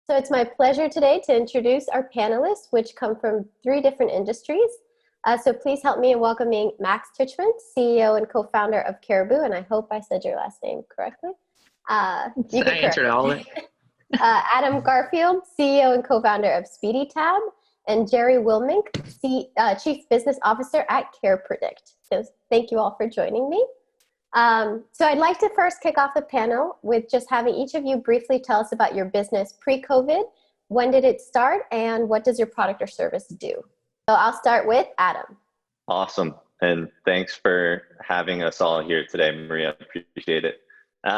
So it's my pleasure today to introduce our panelists, which come from 3 different industries. So please help me in welcoming Max Tuchman, CEO and co-founder of Caribu, and I hope I said your last name correctly. I answered all of it. Adam Garfield, CEO and co-founder of SpeedETab, and Jerry Wilmink, Chief Business Officer at CarePredict. So thank you all for joining me. So I'd like to first kick off the panel with just having each of you briefly tell us about your business pre-COVID. When did it start, and what does your product or service do? So I'll start with Adam. Awesome, and thanks for having us all here today, Maria. Appreciate it. So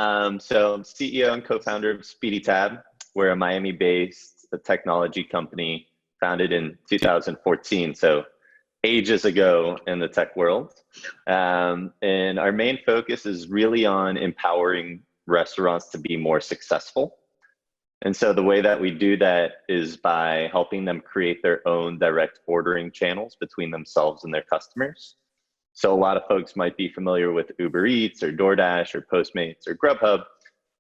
I'm CEO and co-founder of SpeedETab. We're a Miami-based technology company founded in 2014, so ages ago in the tech world. And our main focus is really on empowering restaurants to be more successful. And so the way that we do that is by helping them create their own direct ordering channels between themselves and their customers. So a lot of folks might be familiar with Uber Eats or DoorDash or Postmates or Grubhub,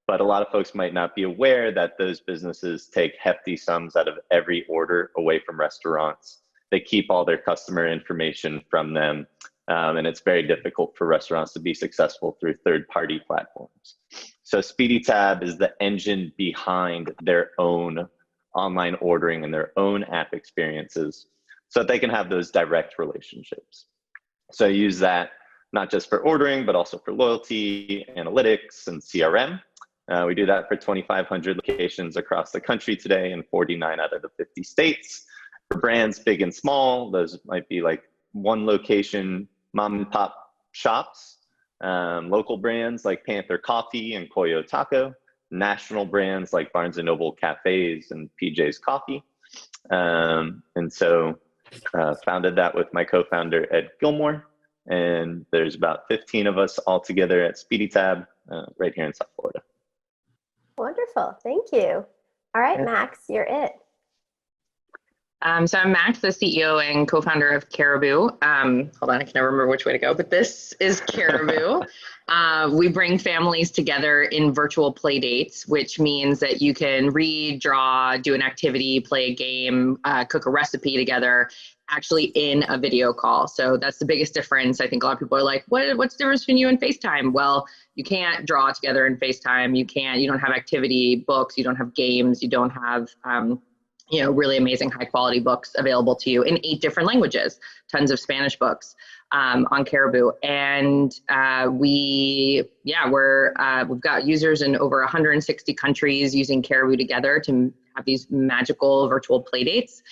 but a lot of folks might not be aware that those businesses take hefty sums out of every order away from restaurants. They keep all their customer information from them, and it's very difficult for restaurants to be successful through third-party platforms. So SpeedETab is the engine behind their own online ordering and their own app experiences so that they can have those direct relationships. So I use that not just for ordering, but also for loyalty, analytics, and CRM. We do that for 2,500 locations across the country today in 49 out of the 50 states. For brands big and small, those might be like one location mom and pop shops, local brands like Panther Coffee and Koyo Taco, national brands like Barnes & Noble Cafes and PJ's Coffee. And so founded that with my co-founder, Ed Gilmore, and there's about 15 of us all together at SpeedETab right here in South Florida. Wonderful, thank you. All right, yeah. Max, you're it. So I'm Max, the CEO and co-founder of Caribu. Hold on, I can never remember which way to go, but this is Caribu. We bring families together in virtual play dates, which means that you can read, draw, do an activity, play a game, cook a recipe together, actually in a video call. So that's the biggest difference. I think a lot of people are like, what's the difference between you and FaceTime? Well, you can't draw together in FaceTime. You don't have activity books, you don't have games, you don't have, really amazing high quality books available to you in 8 different languages, tons of Spanish books on Caribu. And we've got users in over 160 countries using Caribu together to have these magical virtual play dates.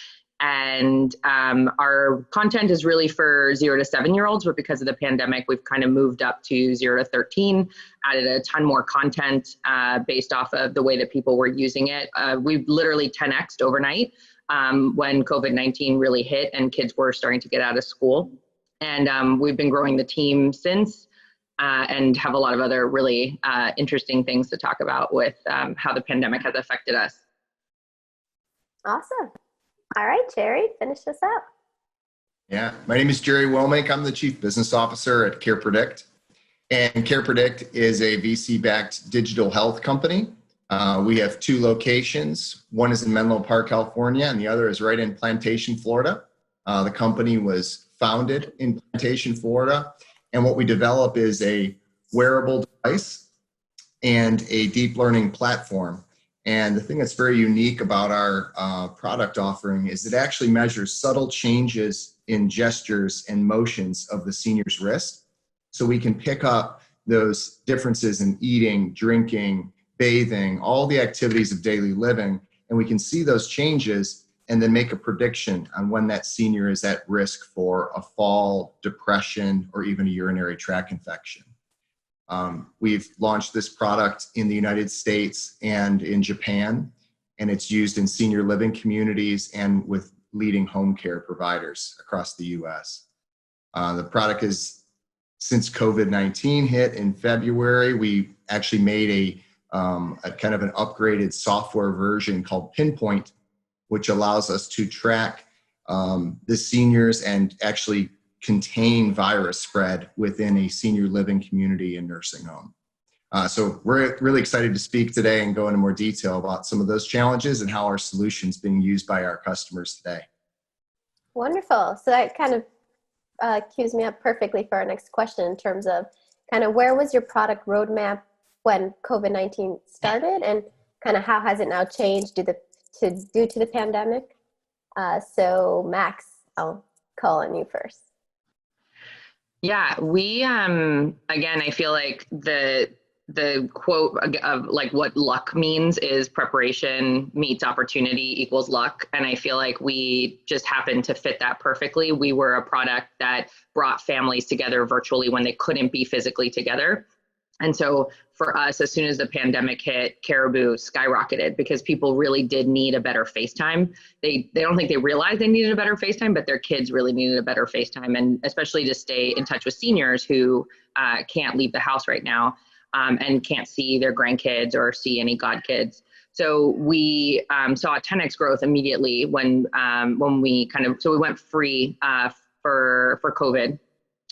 And our content is really for 0 to 7-year-olds, but because of the pandemic, we've kind of moved up to 0 to 13, added a ton more content based off of the way that people were using it. We've literally 10x'd overnight when COVID-19 really hit and kids were starting to get out of school. And we've been growing the team since and have a lot of other really interesting things to talk about with how the pandemic has affected us. Awesome. All right, Jerry, finish this up. Yeah, my name is Jerry Wilmink. I'm the Chief Business Officer at CarePredict. And CarePredict is a VC-backed digital health company. We have 2 locations. One is in Menlo Park, California, and the other is right in Plantation, Florida. The company was founded in Plantation, Florida. And what we develop is a wearable device and a deep learning platform. And the thing that's very unique about our product offering is it actually measures subtle changes in gestures and motions of the senior's wrist. So we can pick up those differences in eating, drinking, bathing, all the activities of daily living, and we can see those changes and then make a prediction on when that senior is at risk for a fall, depression, or even a urinary tract infection. We've launched this product in the United States and in Japan, and it's used in senior living communities and with leading home care providers across the US. The product is, since COVID-19 hit in February, we actually made a kind of an upgraded software version called Pinpoint, which allows us to track the seniors and actually contain virus spread within a senior living community and nursing home. So we're really excited to speak today and go into more detail about some of those challenges and how our solution's being used by our customers today. Wonderful. So that kind of cues me up perfectly for our next question in terms of kind of where was your product roadmap when COVID-19 started, and kind of how has it now changed due to the pandemic? So Max, I'll call on you first. Yeah, we again, I feel like the quote of like what luck means is preparation meets opportunity equals luck. And I feel like we just happened to fit that perfectly. We were a product that brought families together virtually when they couldn't be physically together. And so for us, as soon as the pandemic hit, Caribu skyrocketed because people really did need a better FaceTime. They don't think they realized they needed a better FaceTime, but their kids really needed a better FaceTime, and especially to stay in touch with seniors who can't leave the house right now. And can't see their grandkids or see any godkids. So we saw a 10x growth immediately when we we went free for COVID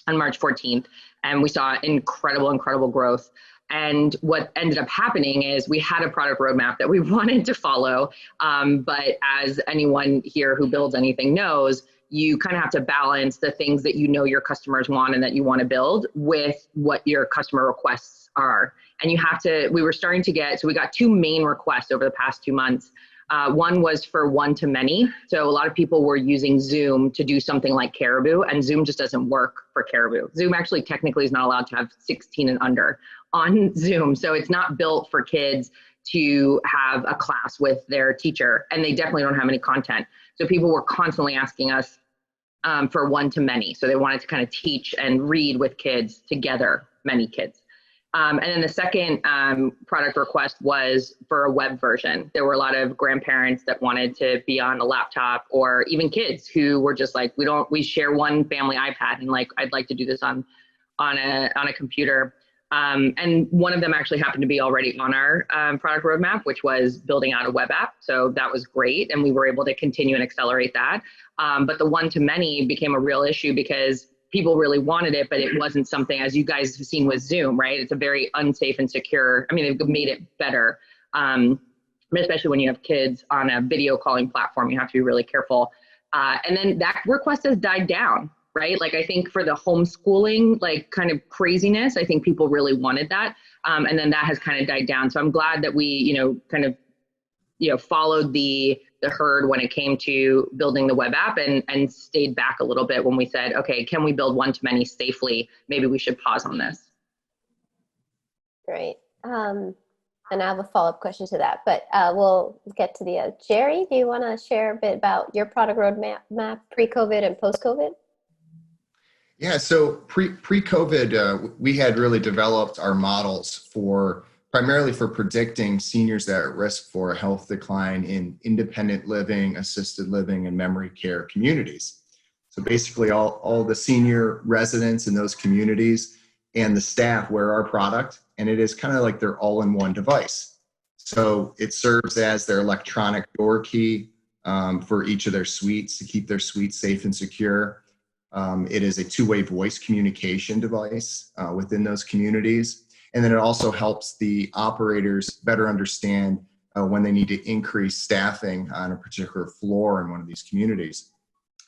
on March 14th, and we saw incredible growth. And what ended up happening is we had a product roadmap that we wanted to follow, but as anyone here who builds anything knows, you kind of have to balance the things that you know your customers want and that you want to build with what your customer requests are. And you have to, we were starting to get, so we got two main requests over the past 2 months. One was for one-to-many. So a lot of people were using Zoom to do something like Caribu, and Zoom just doesn't work for Caribu. Zoom actually technically is not allowed to have 16 and under on Zoom. So it's not built for kids to have a class with their teacher, and they definitely don't have any content. So people were constantly asking us for one-to-many. So they wanted to kind of teach and read with kids together, many kids. And then the second product request was for a web version. There were a lot of grandparents that wanted to be on a laptop, or even kids who were just like, we share one family iPad, and like, I'd like to do this on a computer. And one of them actually happened to be already on our product roadmap, which was building out a web app. So that was great, and we were able to continue and accelerate that. But the one-to-many became a real issue because people really wanted it, but it wasn't something, as you guys have seen with Zoom, right? It's a very unsafe and secure. I mean, they've made it better, especially when you have kids on a video calling platform. You have to be really careful. And then that request has died down, right? Like, I think for the homeschooling, like, kind of craziness, I think people really wanted that. And then that has kind of died down. So I'm glad that we, followed the herd when it came to building the web app, and stayed back a little bit when we said, okay, can we build one-to-many safely? Maybe we should pause on this. Great. And I have a follow-up question to that, but we'll get to the Jerry, do you want to share a bit about your product roadmap pre-COVID and post-COVID? Yeah, so pre-COVID, we had really developed our models primarily for predicting seniors that are at risk for a health decline in independent living, assisted living, and memory care communities. So basically all the senior residents in those communities and the staff wear our product, and it is kind of like they're all in one device. So it serves as their electronic door key for each of their suites to keep their suites safe and secure. It is a two-way voice communication device within those communities. And then it also helps the operators better understand when they need to increase staffing on a particular floor in one of these communities.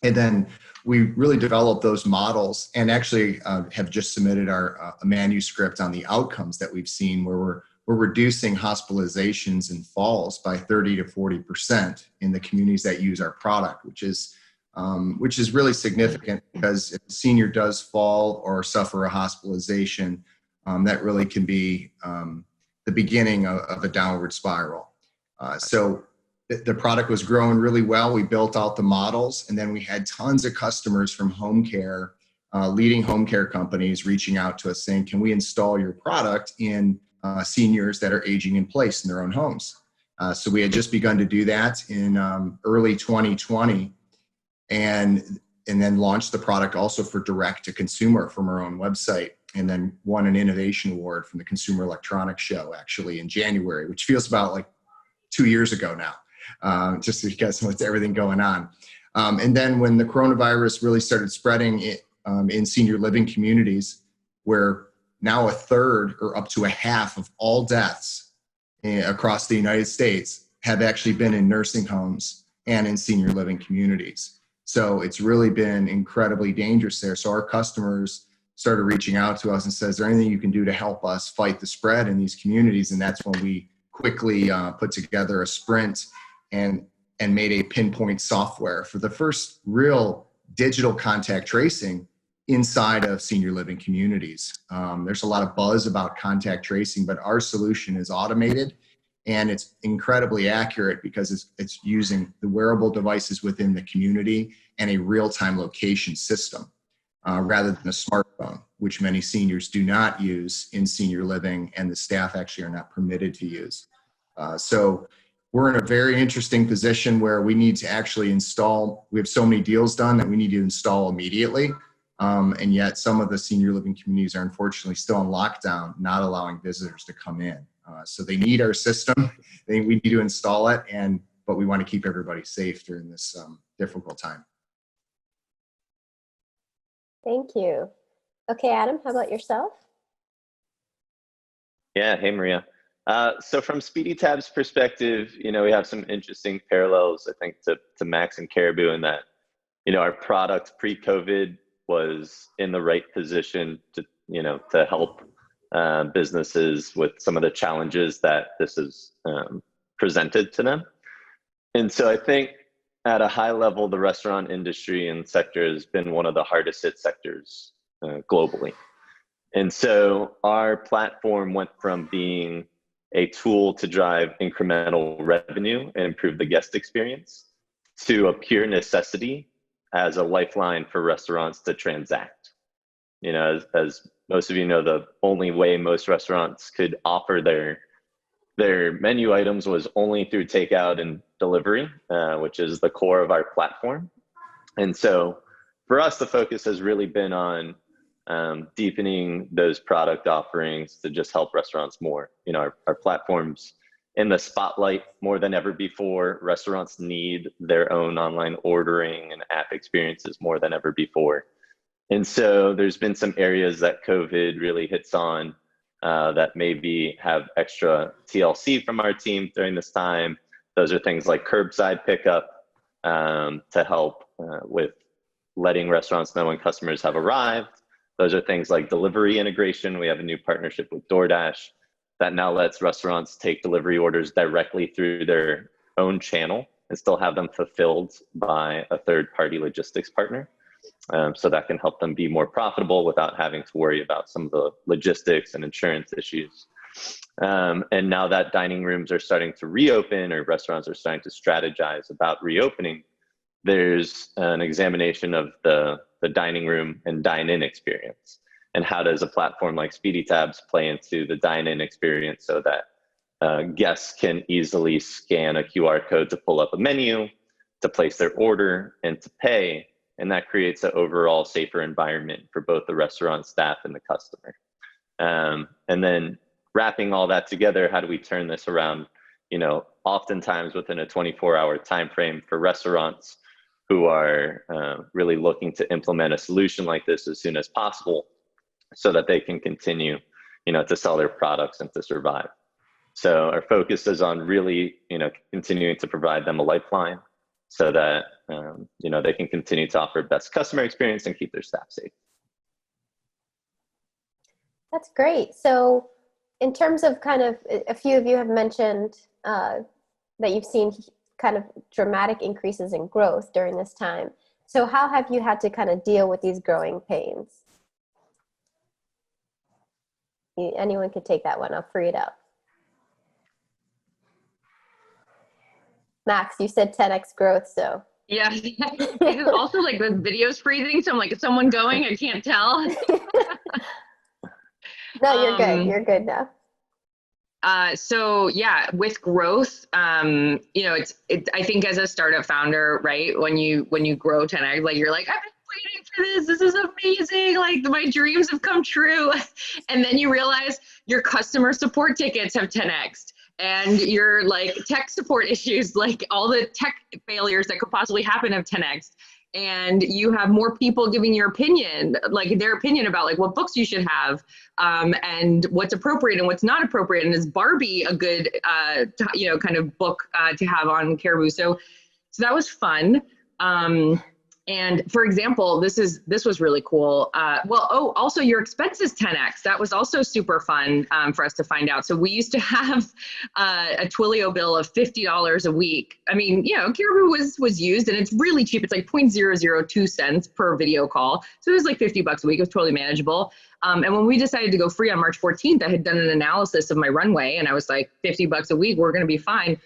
And then we really developed those models, and actually have just submitted a manuscript on the outcomes that we've seen, where we're reducing hospitalizations and falls by 30 to 40% in the communities that use our product, which is really significant, because if a senior does fall or suffer a hospitalization, that really can be the beginning of a downward spiral. So the product was growing really well. We built out the models, and then we had tons of customers from home care, leading home care companies reaching out to us saying, can we install your product in seniors that are aging in place in their own homes? So we had just begun to do that in early 2020, and then launched the product also for direct to consumer from our own website, and then won an innovation award from the Consumer Electronics Show actually in January, which feels about like 2 years ago now, just because with everything going on. And then when the coronavirus really started spreading in senior living communities, where now a third or up to a half of all deaths across the United States have actually been in nursing homes and in senior living communities. So it's really been incredibly dangerous there. So our customers started reaching out to us and said, is there anything you can do to help us fight the spread in these communities? And that's when we quickly put together a sprint and made a pinpoint software for the first real digital contact tracing inside of senior living communities. There's a lot of buzz about contact tracing, but our solution is automated and it's incredibly accurate because it's using the wearable devices within the community and a real-time location system rather than a smartphone, which many seniors do not use in senior living and the staff actually are not permitted to use. So we're in a very interesting position where we need to actually install, we have so many deals done that we need to install immediately. And yet some of the senior living communities are unfortunately still in lockdown, not allowing visitors to come in. So they need our system. We need to install it, but we want to keep everybody safe during this difficult time. Thank you. Okay, Adam, how about yourself? Yeah, hey Maria. So from SpeedETab's perspective, we have some interesting parallels, I think, to Max and Caribu in that, our product pre-COVID was in the right position to help businesses with some of the challenges that this has presented to them. And so I think at a high level, the restaurant industry and sector has been one of the hardest hit sectors globally. And so our platform went from being a tool to drive incremental revenue and improve the guest experience to a pure necessity as a lifeline for restaurants to transact. As most of you know, the only way most restaurants could offer their menu items was only through takeout and delivery, which is the core of our platform. And so for us, the focus has really been on deepening those product offerings to just help restaurants more. Our platform's in the spotlight more than ever before. Restaurants need their own online ordering and app experiences more than ever before. And so there's been some areas that COVID really hits on that maybe have extra TLC from our team during this time. Those are things like curbside pickup to help with letting restaurants know when customers have arrived. Those are things like delivery integration. We have a new partnership with DoorDash that now lets restaurants take delivery orders directly through their own channel and still have them fulfilled by a third-party logistics partner. So that can help them be more profitable without having to worry about some of the logistics and insurance issues. And now that dining rooms are starting to reopen or restaurants are starting to strategize about reopening, there's an examination of the dining room and dine-in experience. And how does a platform like SpeedETab's play into the dine-in experience so that guests can easily scan a QR code to pull up a menu, to place their order, and to pay. And that creates an overall safer environment for both the restaurant staff and the customer. And then wrapping all that together, how do we turn this around, oftentimes within a 24-hour time frame for restaurants who are really looking to implement a solution like this as soon as possible so that they can continue, to sell their products and to survive. So our focus is on really, continuing to provide them a lifeline so that, they can continue to offer best customer experience and keep their staff safe. That's great. So in terms of kind of, a few of you have mentioned that you've seen kind of dramatic increases in growth during this time. So how have you had to kind of deal with these growing pains? Anyone could take that one. I'll free it up. Max, you said 10x growth, so. Yeah, it's also like the video's freezing, so I'm like, is someone going? I can't tell. No, you're good. You're good now. So yeah, with growth, I think as a startup founder, right, when you grow 10x, like you're like, I've been waiting for this. This is amazing. Like my dreams have come true. And then you realize your customer support tickets have 10x'd. And your like tech support issues, like all the tech failures that could possibly happen have 10x. and you have more people giving your opinion, like their opinion about like what books you should have, and what's appropriate and what's not appropriate. And is Barbie a good, kind of book to have on Caribu? So that was fun. And for example, this was really cool. Also your expenses 10x. That was also super fun for us to find out. So we used to have a Twilio bill of $50 a week. I mean, Caribu was used, and it's really cheap. It's like 0.002 cents per video call. So it was like $50 a week. It was totally manageable. And when we decided to go free on March 14th, I had done an analysis of my runway, and I was like, $50 a week, we're going to be fine.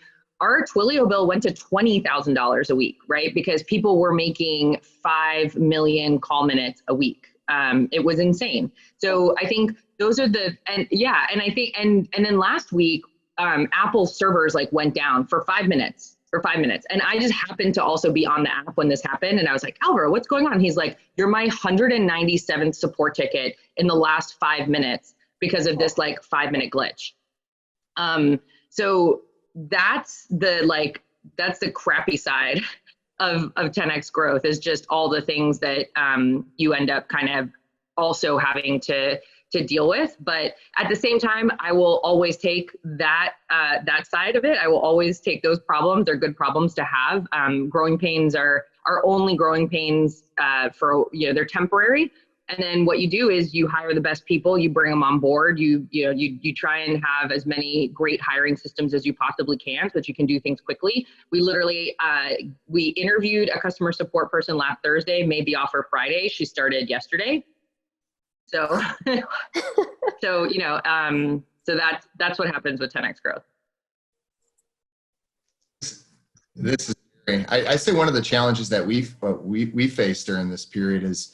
Our Twilio bill went to $20,000 a week, right? Because people were making 5 million call minutes a week. It was insane. So I think those are and then last week, Apple servers like went down for 5 minutes. And I just happened to also be on the app when this happened. And I was like, Alvaro, what's going on? He's like, you're my 197th support ticket in the last 5 minutes because of this like 5-minute glitch. So that's the crappy side of 10x growth, is just all the things that you end up kind of also having to deal with. But at the same time, I will always take that side of it. I will always take those problems. They're good problems to have. Growing pains are only growing pains for, they're temporary. And then what you do is you hire the best people, you bring them on board, you try and have as many great hiring systems as you possibly can so that you can do things quickly. We literally, we interviewed a customer support person last Thursday, made the offer Friday. She started yesterday. So, so that's what happens with 10x growth. This is, I say one of the challenges that we faced during this period is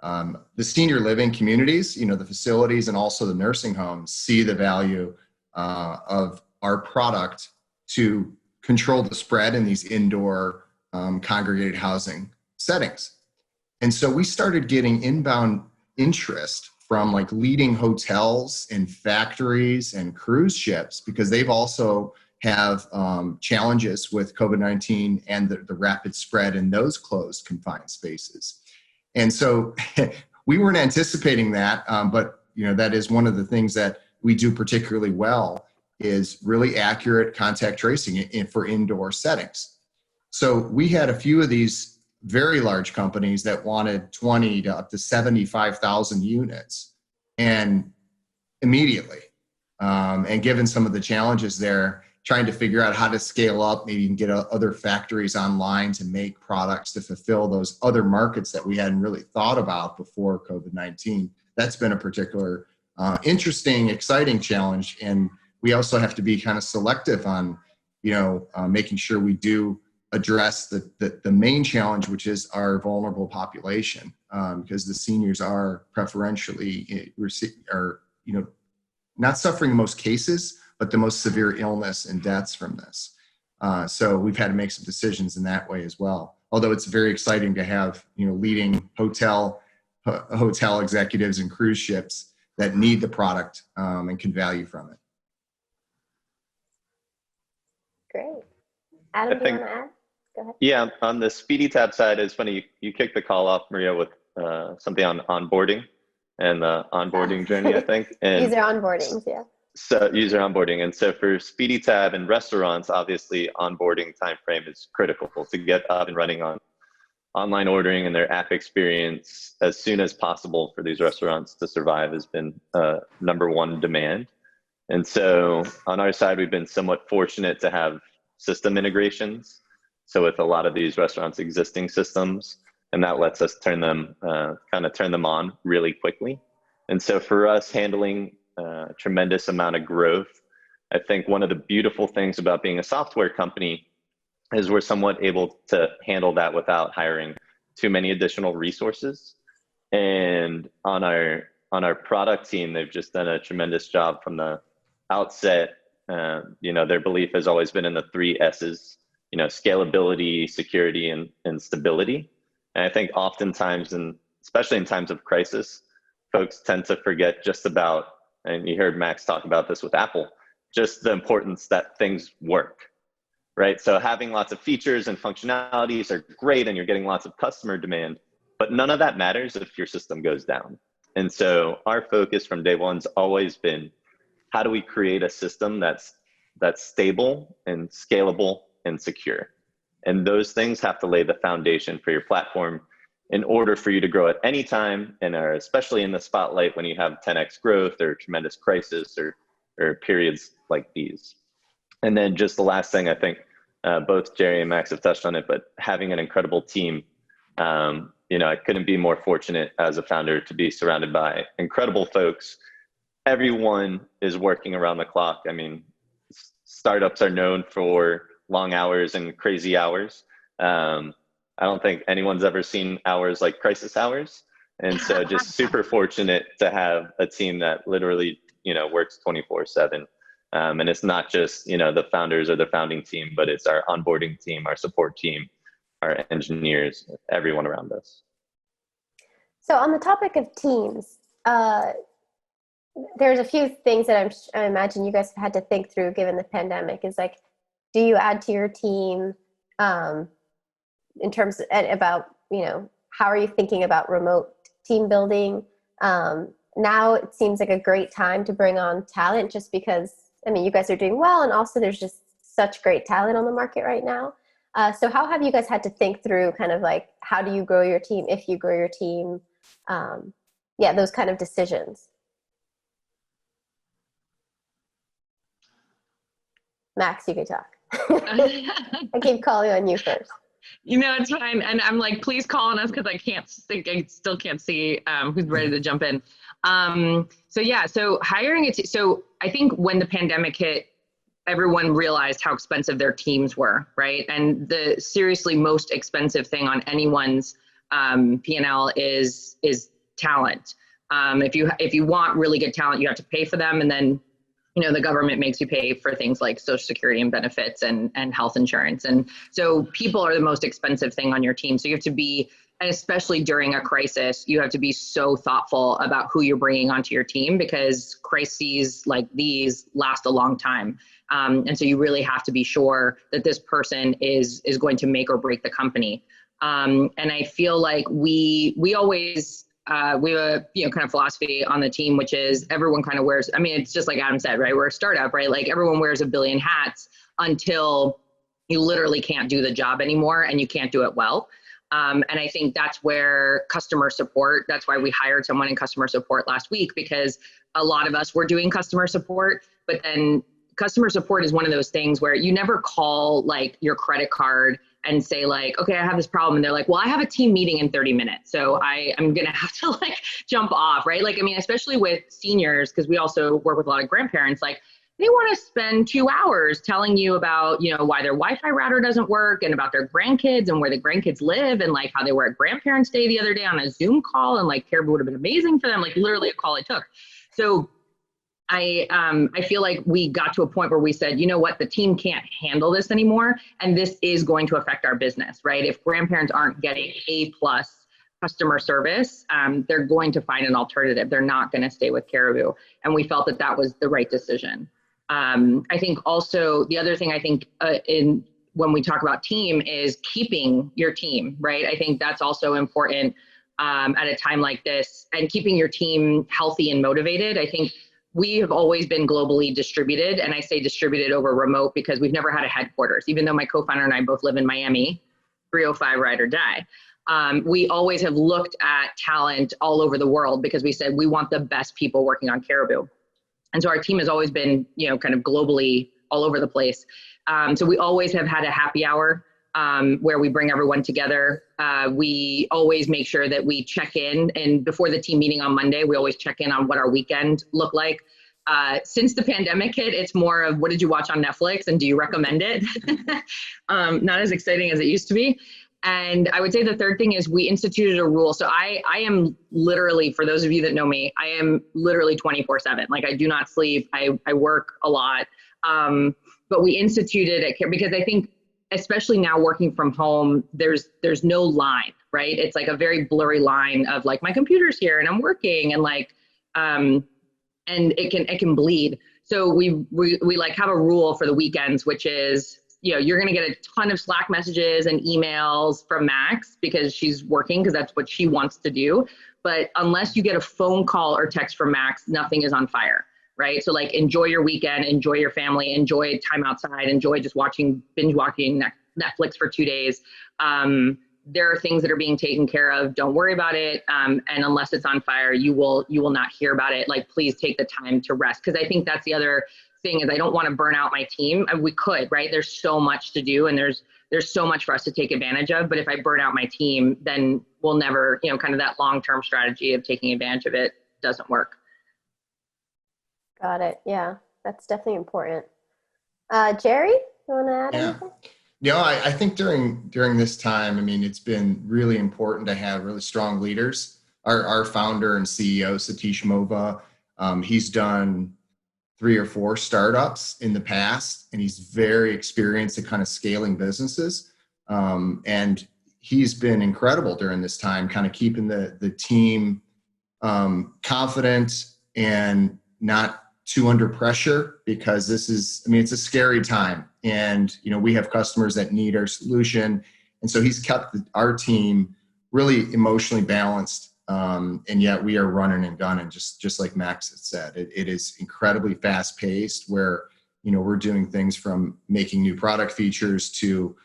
the senior living communities, the facilities and also the nursing homes see the value of our product to control the spread in these indoor congregated housing settings. And so we started getting inbound interest from like leading hotels and factories and cruise ships, because they've also have challenges with COVID-19 and the rapid spread in those closed confined spaces. And so we weren't anticipating that, but that is one of the things that we do particularly well, is really accurate contact tracing for indoor settings. So we had a few of these very large companies that wanted 20 to up to 75,000 units, and immediately, and given some of the challenges there, trying to figure out how to scale up, maybe even get other factories online to make products to fulfill those other markets that we hadn't really thought about before COVID-19. That's been a particular interesting, exciting challenge. And we also have to be kind of selective on, making sure we do address the main challenge, which is our vulnerable population, because the seniors are preferentially, not suffering the most cases, but the most severe illness and deaths from this. So we've had to make some decisions in that way as well. Although it's very exciting to have, leading hotel executives and cruise ships that need the product and can value from it. Great. Adam, do you want to add? Go ahead. Yeah, on the SpeedETab side, it's funny, you kicked the call off, Maria, with something on onboarding and the onboarding journey, I think. And user onboarding, yeah. So user onboarding. And so for SpeedETab and restaurants, obviously onboarding timeframe is critical to get up and running on online ordering, and their app experience as soon as possible for these restaurants to survive has been #1 demand. And so on our side, we've been somewhat fortunate to have system integrations. So with a lot of these restaurants' existing systems, and that lets us turn them on really quickly. And so for us, handling tremendous amount of growth, I think one of the beautiful things about being a software company is we're somewhat able to handle that without hiring too many additional resources. And on our product team, they've just done a tremendous job from the outset. Their belief has always been in the 3 S's, scalability, security, and stability. And I think oftentimes, especially in times of crisis, folks tend to forget just about, and you heard Max talk about this with Apple, just the importance that things work. right? So having lots of features and functionalities are great and you're getting lots of customer demand, but none of that matters if your system goes down. And so our focus from day one's always been, how do we create a system that's stable and scalable and secure? And those things have to lay the foundation for your platform in order for you to grow at any time, and are especially in the spotlight when you have 10x growth or tremendous crisis or periods like these. And then just the last thing, I think both Jerry and Max have touched on it, but having an incredible team. I couldn't be more fortunate as a founder to be surrounded by incredible folks. Everyone is working around the clock. I mean, startups are known for long hours and crazy hours. I don't think anyone's ever seen hours like crisis hours. And so just super fortunate to have a team that literally, works 24/7. And it's not just, the founders or the founding team, but it's our onboarding team, our support team, our engineers, everyone around us. So on the topic of teams, there's a few things that I imagine you guys have had to think through given the pandemic. Is like, do you add to your team in terms of, about, how are you thinking about remote team building? Now it seems like a great time to bring on talent, just because, you guys are doing well, and also there's just such great talent on the market right now. So how have you guys had to think through kind of like, how do you grow your team, if you grow your team? Those kind of decisions. Max, you can talk. I keep calling on you first. It's fine. And I'm like, please call on us, because I still can't see who's ready to jump in. So hiring it. So I think when the pandemic hit, everyone realized how expensive their teams were, right? And the seriously most expensive thing on anyone's P&L is talent. If you want really good talent, you have to pay for them, and then the government makes you pay for things like Social Security and benefits and health insurance. And so people are the most expensive thing on your team. So you have to be, and especially during a crisis, you have to be so thoughtful about who you're bringing onto your team, because crises like these last a long time. And so you really have to be sure that this person is going to make or break the company. And I feel like we always, we have a kind of philosophy on the team, which is everyone kind of wears, it's just like Adam said, right? We're a startup, right? Like everyone wears a billion hats until you literally can't do the job anymore and you can't do it well. And I think that's where customer support, that's why we hired someone in customer support last week, because a lot of us were doing customer support, but then customer support is one of those things where you never call like your credit card and say like, okay, I have this problem. And they're like, well, I have a team meeting in 30 minutes. So I'm going to have to like jump off, right? Like, especially with seniors, because we also work with a lot of grandparents, like they want to spend 2 hours telling you about, why their Wi-Fi router doesn't work, and about their grandkids and where the grandkids live, and like how they were at grandparents' day the other day on a Zoom call, and like Caribu would have been amazing for them, like literally a call it took. So I feel like we got to a point where we said, you know what, the team can't handle this anymore, and this is going to affect our business, right? If grandparents aren't getting A+ customer service, they're going to find an alternative. They're not going to stay with Caribu, and we felt that that was the right decision. I think also the other thing I think when we talk about team is keeping your team, right? I think that's also important at a time like this, and keeping your team healthy and motivated. I think we have always been globally distributed, and I say distributed over remote because we've never had a headquarters, even though my co-founder and I both live in Miami, 305 ride or die. We always have looked at talent all over the world because we said we want the best people working on Caribu. And so our team has always been, kind of globally all over the place. So we always have had a happy hour where we bring everyone together. We always make sure that we check in, and before the team meeting on Monday, we always check in on what our weekend looked like. Since the pandemic hit, it's more of what did you watch on Netflix and do you recommend it? Not as exciting as it used to be. And I would say the third thing is we instituted a rule. So I am literally, for those of you that know me, I am literally 24/7. Like I do not sleep. I work a lot. But we instituted it because I think, especially now working from home, there's no line, right? It's like a very blurry line of like, my computer's here and I'm working, and like, and it can bleed. So we like have a rule for the weekends, which is, you're going to get a ton of Slack messages and emails from Max because she's working, because that's what she wants to do. But unless you get a phone call or text from Max, nothing is on fire, right? So like, enjoy your weekend, enjoy your family, enjoy time outside, enjoy just binge watching Netflix for 2 days. There are things that are being taken care of. Don't worry about it. And unless it's on fire, you will not hear about it. Like, please take the time to rest. Because I think that's the other thing, is I don't want to burn out my team. We could, right? There's so much to do, and there's so much for us to take advantage of. But if I burn out my team, then we'll never, kind of that long-term strategy of taking advantage of it doesn't work. Got it. Yeah, that's definitely important. Jerry, you want to add anything? I think during this time, I mean, it's been really important to have really strong leaders. Our founder and CEO, Satish Mova, he's done 3 or 4 startups in the past, and he's very experienced at kind of scaling businesses. And he's been incredible during this time, kind of keeping the team confident and not too under pressure, because it's a scary time, and we have customers that need our solution, and so he's kept our team really emotionally balanced, and yet we are running and gunning, just like Max had said. It is incredibly fast paced, where we're doing things from making new product features to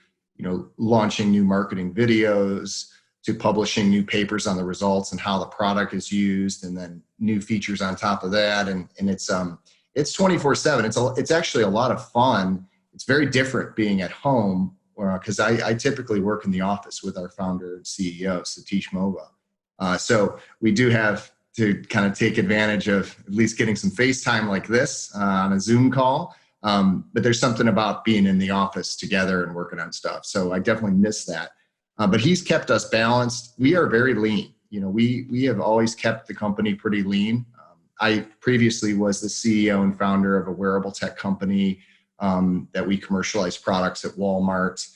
launching new marketing videos, to publishing new papers on the results and how the product is used, and then new features on top of that. And it's 24/7. It's actually a lot of fun. It's very different being at home, because I typically work in the office with our founder and CEO, Satish Mova. So we do have to kind of take advantage of at least getting some FaceTime like this on a Zoom call. But there's something about being in the office together and working on stuff. So I definitely miss that. But he's kept us balanced. We are very lean. We have always kept the company pretty lean. I previously was the CEO and founder of a wearable tech company that we commercialized products at Walmart,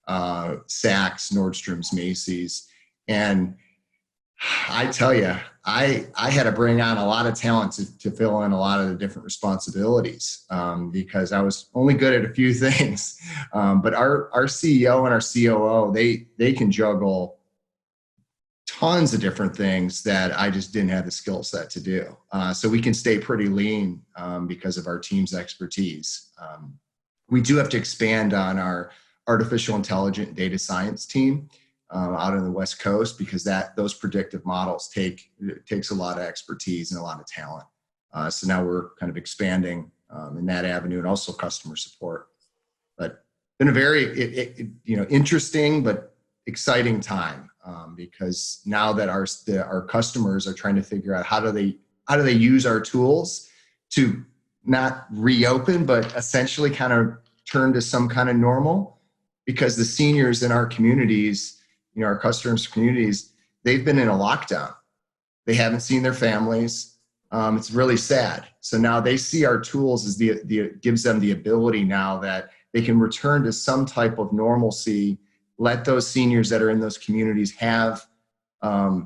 Saks, Nordstrom's, Macy's. And I tell you, I had to bring on a lot of talent to fill in a lot of the different responsibilities, because I was only good at a few things. But our CEO and our COO, they can juggle tons of different things that I just didn't have the skill set to do. So we can stay pretty lean because of our team's expertise. We do have to expand on our artificial intelligence and data science team out on the West Coast, because those predictive models takes a lot of expertise and a lot of talent. So now we're kind of expanding in that avenue, and also customer support. But been a very interesting but exciting time, because now that our customers are trying to figure out how do they use our tools to not reopen, but essentially kind of turn to some kind of normal, because the seniors in our communities, our customers' communities, they've been in a lockdown. They haven't seen their families. It's really sad. So now they see our tools as gives them the ability now that they can return to some type of normalcy, let those seniors that are in those communities have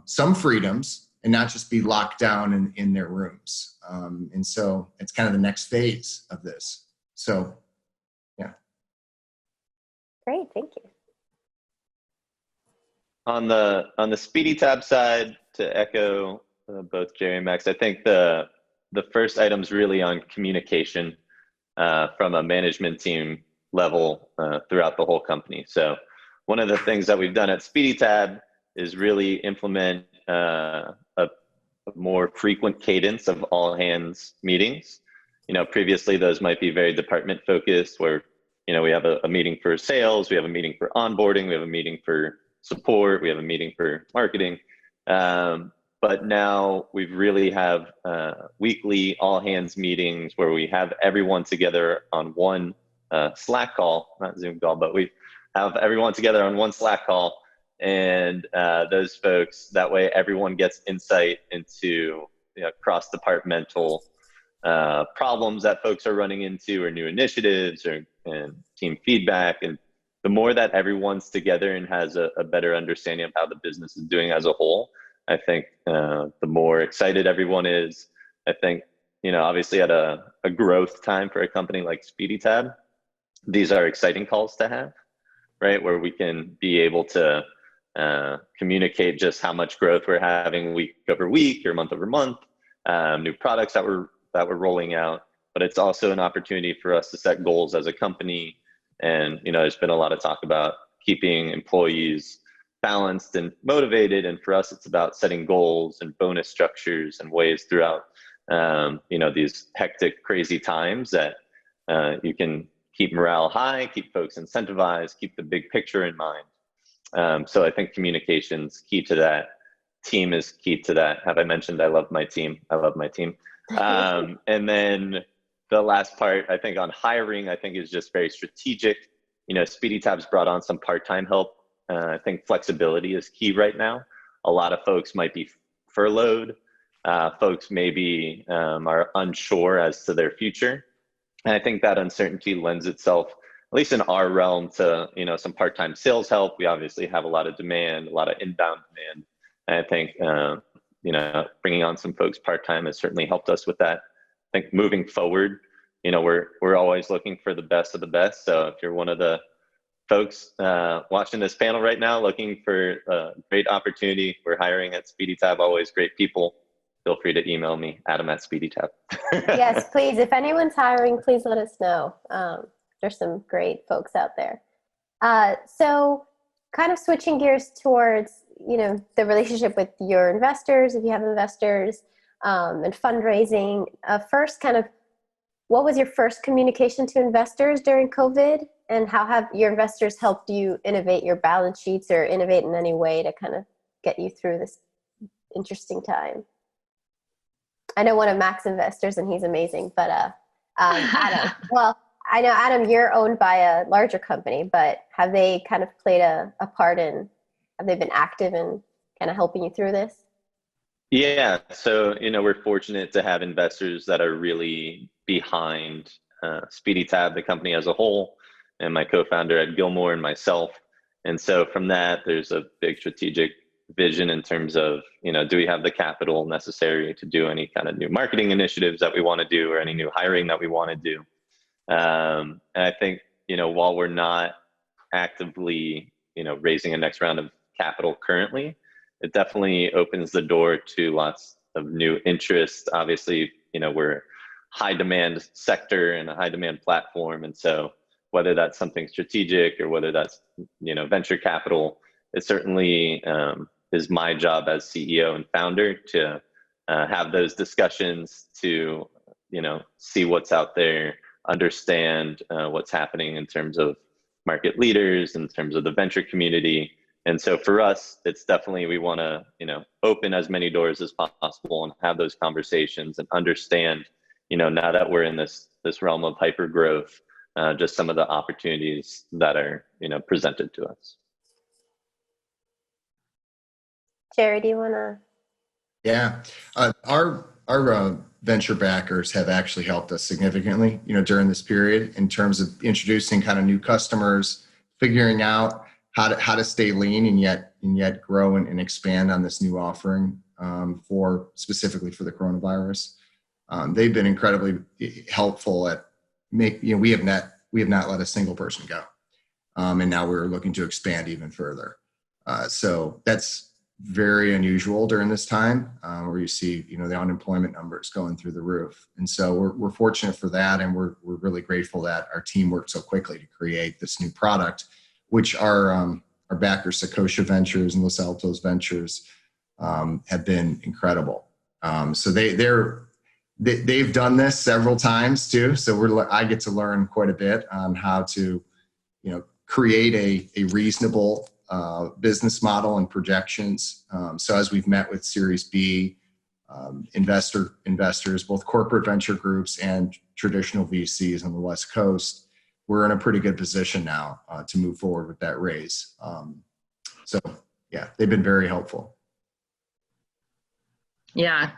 some freedoms and not just be locked down in their rooms. And so it's kind of the next phase of this. So, yeah. Great, thank you. On the SpeedETab side, to echo both Jerry and Max, I think the first item's really on communication from a management team level throughout the whole company. So one of the things that we've done at SpeedETab is really implement a more frequent cadence of all hands meetings. Previously those might be very department focused, where we have a meeting for sales, we have a meeting for onboarding, we have a meeting for support, we have a meeting for marketing. But now we really have weekly all hands meetings where we have everyone together on one Slack call, not Zoom call, but we have everyone together on one Slack call, and those folks, that way everyone gets insight into cross-departmental problems that folks are running into, or new initiatives, and team feedback. And the more that everyone's together and has a better understanding of how the business is doing as a whole, I think the more excited everyone is. I think, obviously at a growth time for a company like SpeedETab, these are exciting calls to have, right? Where we can be able to communicate just how much growth we're having week over week or month over month, new products that we're rolling out. But it's also an opportunity for us to set goals as a company. And, there's been a lot of talk about keeping employees balanced and motivated. And for us, it's about setting goals and bonus structures and ways throughout, these hectic, crazy times that you can keep morale high, keep folks incentivized, keep the big picture in mind. So I think communication's key to that. Team is key to that. Have I mentioned I love my team? I love my team. And then the last part, I think on hiring, I think is just very strategic. SpeedETab's brought on some part-time help. I think flexibility is key right now. A lot of folks might be furloughed. Folks maybe are unsure as to their future. And I think that uncertainty lends itself, at least in our realm, to some part-time sales help. We obviously have a lot of demand, a lot of inbound demand. And I think bringing on some folks part-time has certainly helped us with that. I think moving forward, we're always looking for the best of the best. So if you're one of the folks watching this panel right now looking for a great opportunity, we're hiring at SpeedETab, always great people. Feel free to email me, Adam@SpeedETab. Yes, please. If anyone's hiring, please let us know. There's some great folks out there. So kind of switching gears towards, the relationship with your investors, if you have investors, and fundraising. First, kind of, what was your first communication to investors during COVID? And how have your investors helped you innovate your balance sheets or innovate in any way to kind of get you through this interesting time? I know one of Mac's investors, and he's amazing, but Adam, well, I know, Adam, you're owned by a larger company, but have they kind of played a part in, have they been active in kind of helping you through this? Yeah, so, we're fortunate to have investors that are really behind SpeedETab, the company as a whole, and my co-founder Ed Gilmore and myself. And so from that, there's a big strategic vision in terms of, do we have the capital necessary to do any kind of new marketing initiatives that we want to do or any new hiring that we want to do? And I think, while we're not actively, raising a next round of capital currently, it definitely opens the door to lots of new interest. Obviously, we're a high demand sector and a high demand platform. And so whether that's something strategic or whether that's, venture capital, it certainly is my job as CEO and founder to have those discussions, to, see what's out there, understand what's happening in terms of market leaders, in terms of the venture community. And so for us, it's definitely, we want to, open as many doors as possible and have those conversations and understand, now that we're in this realm of hyper growth, just some of the opportunities that are, presented to us. Jerry, do you want to? Yeah, our venture backers have actually helped us significantly, during this period in terms of introducing kind of new customers, figuring out how to stay lean and yet grow and expand on this new offering specifically for the coronavirus. They've been incredibly helpful at we have not let a single person go, and now we're looking to expand even further. So that's very unusual during this time, where you see the unemployment numbers going through the roof. And so we're fortunate for that, and we're really grateful that our team worked so quickly to create this new product, which our backers, Secocia Ventures and Los Altos Ventures, have been incredible. So they've done this several times too. So I get to learn quite a bit on how to create a reasonable business model and projections. So as we've met with Series B investors, both corporate venture groups and traditional VCs on the West Coast, we're in a pretty good position now to move forward with that raise. So yeah, they've been very helpful. Yeah,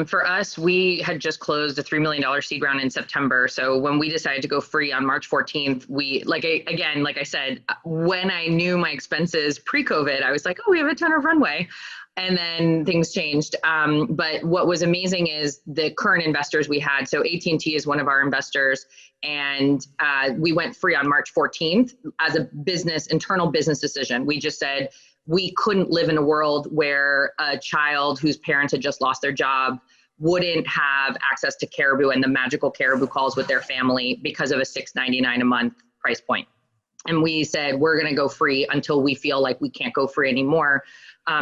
for us, we had just closed a $3 million seed round in September. So when we decided to go free on March 14th, like I said, when I knew my expenses pre-COVID, I was like, oh, we have a ton of runway. And then things changed. But what was amazing is the current investors we had. So AT&T is one of our investors, and we went free on March 14th as a internal business decision. We just said we couldn't live in a world where a child whose parents had just lost their job wouldn't have access to Caribu and the magical Caribu calls with their family because of a $6.99 a month price point. And we said, we're going to go free until we feel like we can't go free anymore.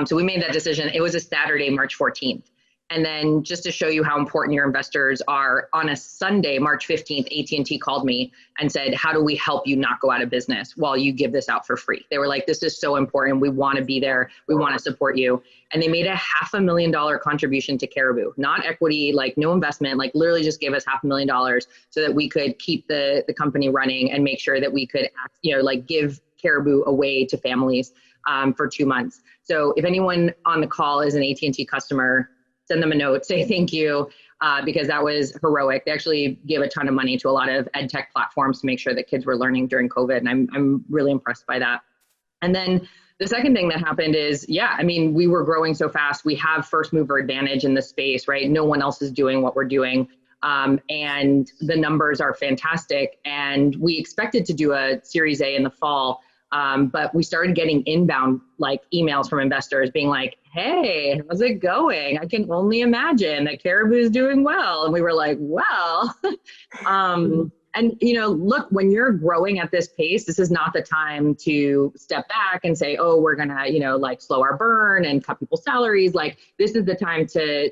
So we made that decision. It was a Saturday, March 14th. And then just to show you how important your investors are, on a Sunday, March 15th, AT&T called me and said, how do we help you not go out of business while you give this out for free? They were like, this is so important. We want to be there. We want to support you. And they made a $500,000 contribution to Caribu, not equity, like no investment, like literally just gave us $500,000 so that we could keep the company running and make sure that we could, like give Caribu away to families for 2 months. So if anyone on the call is an AT&T customer, send them a note, say thank you, because that was heroic. They actually gave a ton of money to a lot of ed tech platforms to make sure that kids were learning during COVID. And I'm really impressed by that. And then the second thing that happened is, we were growing so fast. We have first mover advantage in the space, right? No one else is doing what we're doing. And the numbers are fantastic. And we expected to do a Series A in the fall. But we started getting inbound emails from investors being like, hey, how's it going? I can only imagine that Caribu is doing well. And we were like, well, look, when you're growing at this pace, this is not the time to step back and say, oh, we're going to, slow our burn and cut people's salaries. This is the time to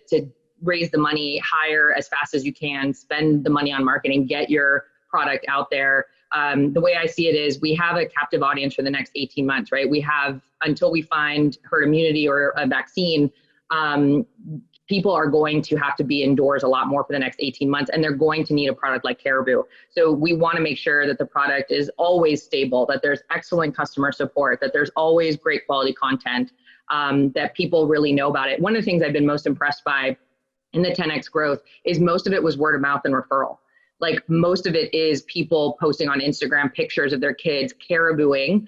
raise the money, hire as fast as you can, spend the money on marketing, get your product out there. The way I see it is we have a captive audience for the next 18 months, right? We have, until we find herd immunity or a vaccine, people are going to have to be indoors a lot more for the next 18 months, and they're going to need a product like Caribu. So we want to make sure that the product is always stable, that there's excellent customer support, that there's always great quality content, that people really know about it. One of the things I've been most impressed by in the 10X growth is most of it was word of mouth and referral. Most of it is people posting on Instagram pictures of their kids Caribuing,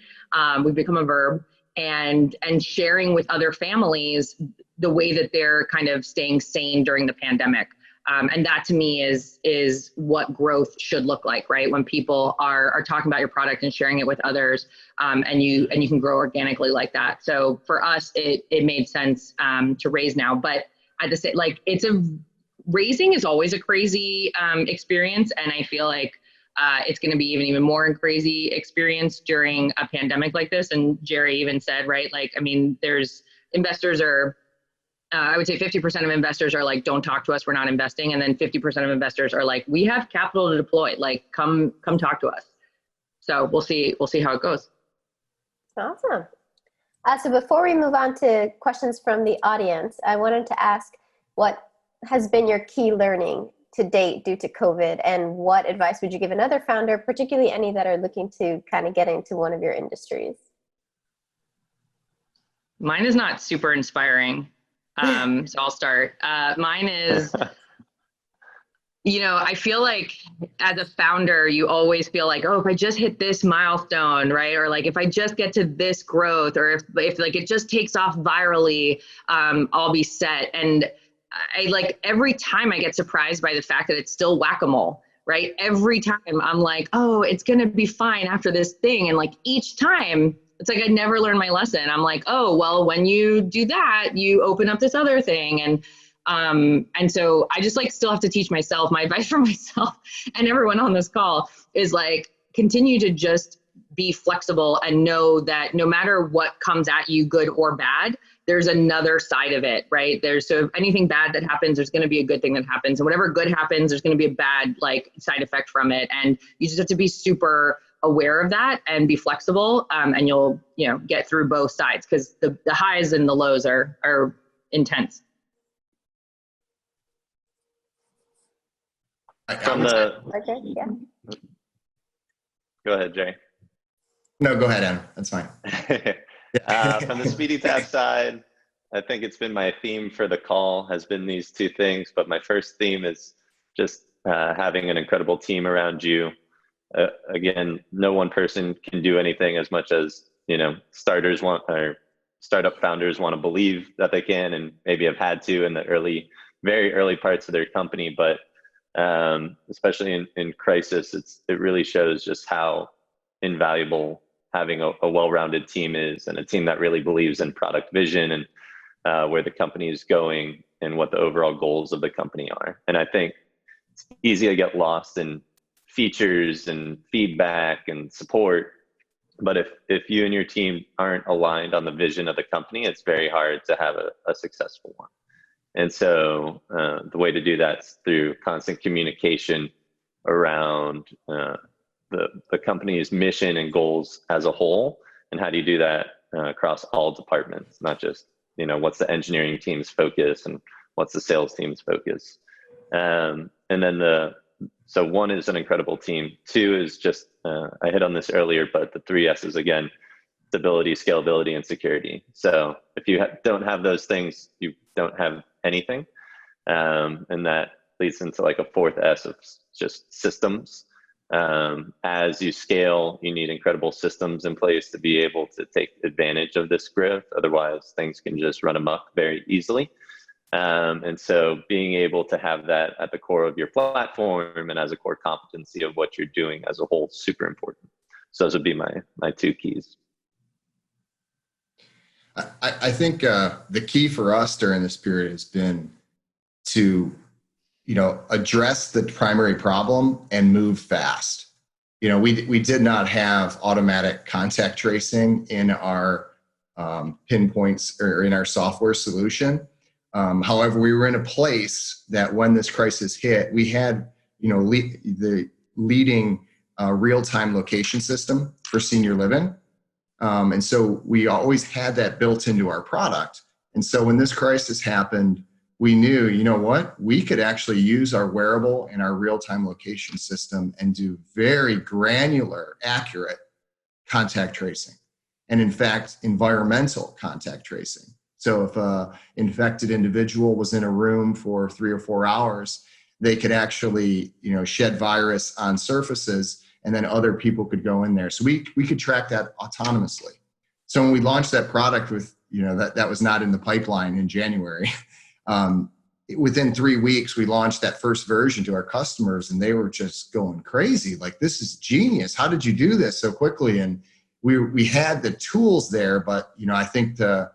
we've become a verb, and sharing with other families the way that they're kind of staying sane during the pandemic. And that to me is what growth should look like, right? When people are talking about your product and sharing it with others, and you can grow organically like that. So for us, it made sense to raise now, but at the same, raising is always a crazy experience, and I feel like it's going to be even more crazy experience during a pandemic like this. And Jerry even said, right, there's investors are, I would say 50% of investors are like, don't talk to us, we're not investing, and then 50% of investors are like, we have capital to deploy, come talk to us. So we'll see how it goes. Awesome. So before we move on to questions from the audience, I wanted to ask what has been your key learning to date due to COVID, and what advice would you give another founder, particularly any that are looking to kind of get into one of your industries? Mine is not super inspiring. So I'll start. Mine is, I feel like as a founder, you always feel like, oh, if I just hit this milestone, right? Or if I just get to this growth, or if it just takes off virally, I'll be set. And I every time I get surprised by the fact that it's still whack-a-mole, right? Every time I'm like, oh, it's going to be fine after this thing. And each time it's I never learned my lesson. I'm like, oh, well, when you do that, you open up this other thing. And so I just still have to teach myself. My advice for myself and everyone on this call is continue to just be flexible and know that no matter what comes at you, good or bad, there's another side of it, right? So if anything bad that happens, there's going to be a good thing that happens. And whatever good happens, there's going to be a bad side effect from it. And you just have to be super aware of that and be flexible. And you'll, get through both sides, because the highs and the lows are intense. Okay, yeah. Go ahead, Jay. No, go ahead, Adam. That's fine. From the SpeedETab side, I think it's been my theme for the call has been these two things, but my first theme is just having an incredible team around you. Again, no one person can do anything as much as, starters want, or startup founders want to believe that they can, and maybe have had to in the very early parts of their company. But especially in crisis, it really shows just how invaluable having a well-rounded team is, and a team that really believes in product vision and where the company is going and what the overall goals of the company are. And I think it's easy to get lost in features and feedback and support, but if you and your team aren't aligned on the vision of the company, it's very hard to have a successful one. And so the way to do that is through constant communication around the company's mission and goals as a whole. And how do you do that across all departments, not just, what's the engineering team's focus and what's the sales team's focus. And then so one is an incredible team. Two is just, I hit on this earlier, but the 3 S's again: stability, scalability, and security. So if you don't have those things, you don't have anything. And that leads into like a 4th S of just systems. As you scale, you need incredible systems in place to be able to take advantage of this growth. Otherwise, things can just run amok very easily. And so being able to have that at the core of your platform and as a core competency of what you're doing as a whole, super important. So those would be my 2 keys. I think the key for us during this period has been to, address the primary problem and move fast. We did not have automatic contact tracing in our pinpoints or in our software solution. However, we were in a place that when this crisis hit, we had, the leading real-time location system for senior living. And so we always had that built into our product. And so when this crisis happened, we knew, we could actually use our wearable and our real-time location system and do very granular, accurate contact tracing. And in fact, environmental contact tracing. So if an infected individual was in a room for 3 or 4 hours, they could actually, shed virus on surfaces, and then other people could go in there. So we could track that autonomously. So when we launched that product with, that was not in the pipeline in January. Within 3 weeks, we launched that first version to our customers, and they were just going crazy. Like, this is genius. How did you do this so quickly? And we had the tools there, but, I think to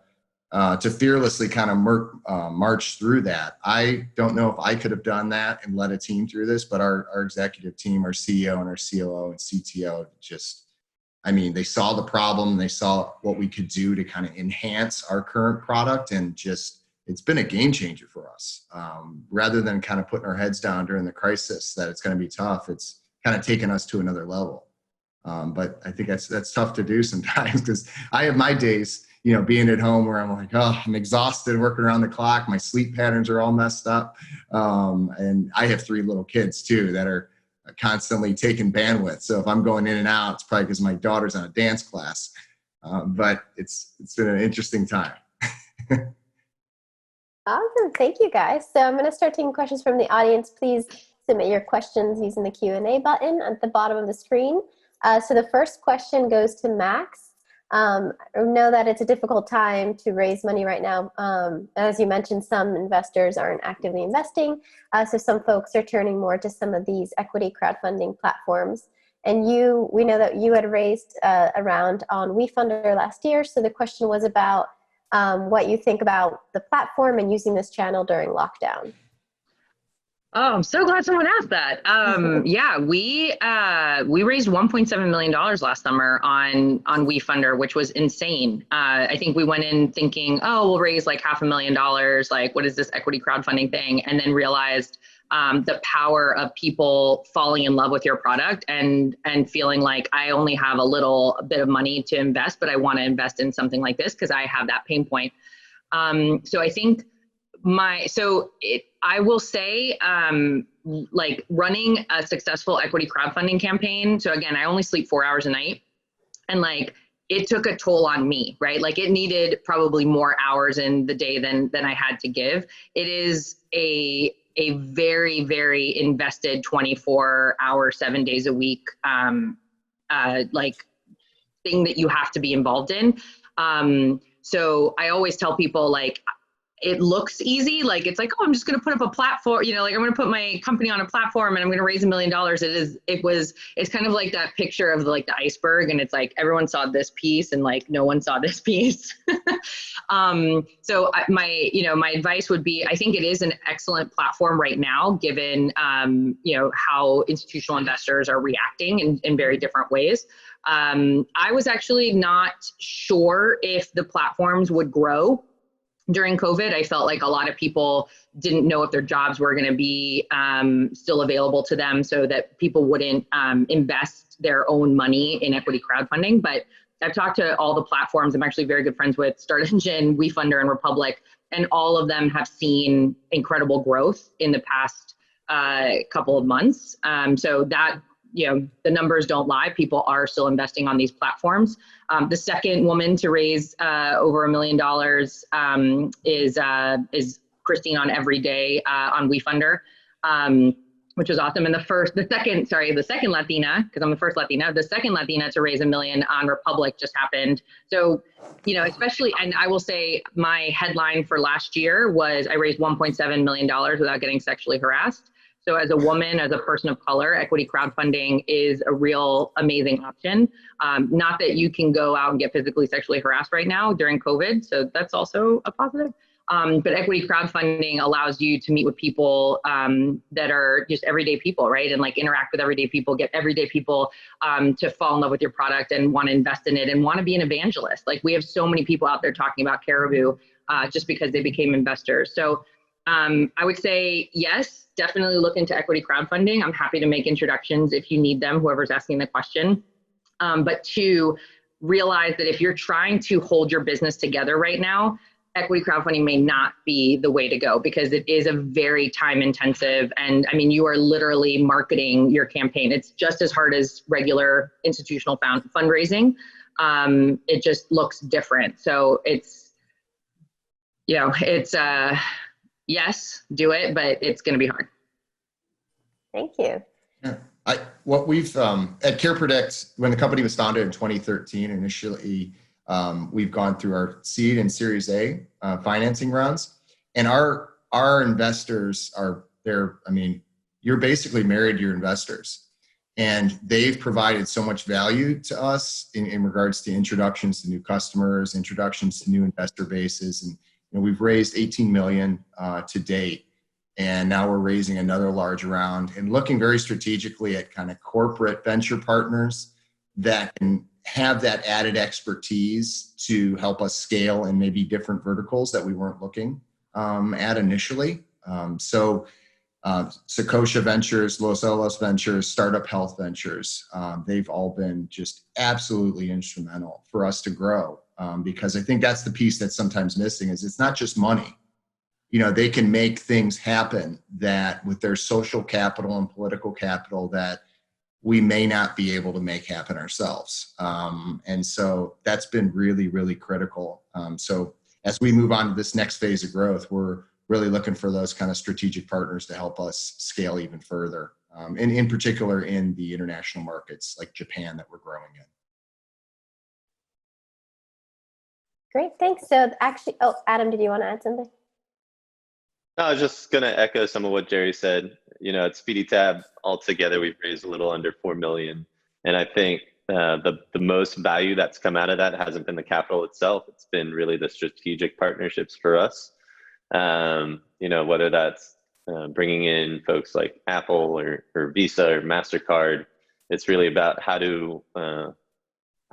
fearlessly kind of march through that. I don't know if I could have done that and led a team through this, but our executive team, our CEO and our COO and CTO they saw the problem. They saw what we could do to kind of enhance our current product, and it's been a game changer for us. Rather than kind of putting our heads down during the crisis that it's going to be tough, it's kind of taken us to another level. But I think that's tough to do sometimes, because I have my days, being at home where I'm like, I'm exhausted, working around the clock. My sleep patterns are all messed up. And I have 3 little kids too that are constantly taking bandwidth. So if I'm going in and out, it's probably because my daughter's on a dance class. But it's been an interesting time. Awesome. Thank you, guys. So I'm going to start taking questions from the audience. Please submit your questions using the Q&A button at the bottom of the screen. So the first question goes to Max. I know that it's a difficult time to raise money right now. As you mentioned, some investors aren't actively investing. So some folks are turning more to some of these equity crowdfunding platforms. And we know that you had raised a round on WeFunder last year. So the question was about what you think about the platform and using this channel during lockdown. Oh, I'm so glad someone asked that. Yeah, we raised $1.7 million last summer on WeFunder, which was insane. I think we went in thinking, we'll raise like $500,000. Like, what is this equity crowdfunding thing? And then realized the power of people falling in love with your product and feeling like I only have a little bit of money to invest, but I want to invest in something like this because I have that pain point. So I think I will say, like running a successful equity crowdfunding campaign. So again, I only sleep 4 hours a night, and like it took a toll on me, right? Like it needed probably more hours in the day than I had to give. It is a very, very invested 24 hours, 7 days a week, like thing that you have to be involved in. So I always tell people, like, it looks easy. Like, it's like, oh, I'm just going to put up a platform, you know, like I'm going to put my company on a platform and I'm going to raise $1 million. It's kind of like that picture of like the iceberg. And it's like, everyone saw this piece and like, no one saw this piece. My advice would be, I think it is an excellent platform right now, given, how institutional investors are reacting in very different ways. I was actually not sure if the platforms would grow during COVID. I felt like a lot of people didn't know if their jobs were going to be still available to them, so that people wouldn't invest their own money in equity crowdfunding. But I've talked to all the platforms. I'm actually very good friends with Start Engine, WeFunder, and Republic, and all of them have seen incredible growth in the past couple of months. So that, the numbers don't lie. People are still investing on these platforms. The second woman to raise over $1 million is Christine on Everyday on WeFunder, which was awesome. And the second Latina, because I'm the first Latina, the second Latina to raise $1 million on Republic just happened. So, especially, and I will say my headline for last year was I raised $1.7 million without getting sexually harassed. So as a woman, as a person of color, equity crowdfunding is a real amazing option. Not that you can go out and get physically sexually harassed right now during COVID, so that's also a positive. But equity crowdfunding allows you to meet with people that are just everyday people, right? And like interact with everyday people, get everyday people to fall in love with your product and want to invest in it and want to be an evangelist. Like, we have so many people out there talking about Caribu just because they became investors. So I would say, yes, definitely look into equity crowdfunding. I'm happy to make introductions if you need them, whoever's asking the question. But two, realize that if you're trying to hold your business together right now, equity crowdfunding may not be the way to go, because it is a very time intensive. And I mean, you are literally marketing your campaign. It's just as hard as regular institutional fundraising. It just looks different. So yes, do it, but it's going to be hard. Thank you. Yeah. What we've at CarePredict, when the company was founded in 2013, initially we've gone through our seed and Series A financing rounds, and our investors are there. I mean, you're basically married to your investors, and they've provided so much value to us in regards to introductions to new customers, introductions to new investor bases, and we've raised 18 million to date, and now we're raising another large round and looking very strategically at kind of corporate venture partners that can have that added expertise to help us scale in maybe different verticals that we weren't looking at initially. Secocia Ventures, Los Olos Ventures, Startup Health Ventures, they've all been just absolutely instrumental for us to grow. Because I think that's the piece that's sometimes missing, is it's not just money. They can make things happen that with their social capital and political capital that we may not be able to make happen ourselves. And so that's been really, really critical. So as we move on to this next phase of growth, we're really looking for those kind of strategic partners to help us scale even further. And in particular in the international markets like Japan that we're growing in. Great, thanks. So actually, Adam, did you want to add something? No, I was just going to echo some of what Jerry said. At SpeedETab, altogether, we've raised a little under 4 million. And I think the most value that's come out of that hasn't been the capital itself. It's been really the strategic partnerships for us. Whether that's bringing in folks like Apple or Visa or MasterCard, it's really about how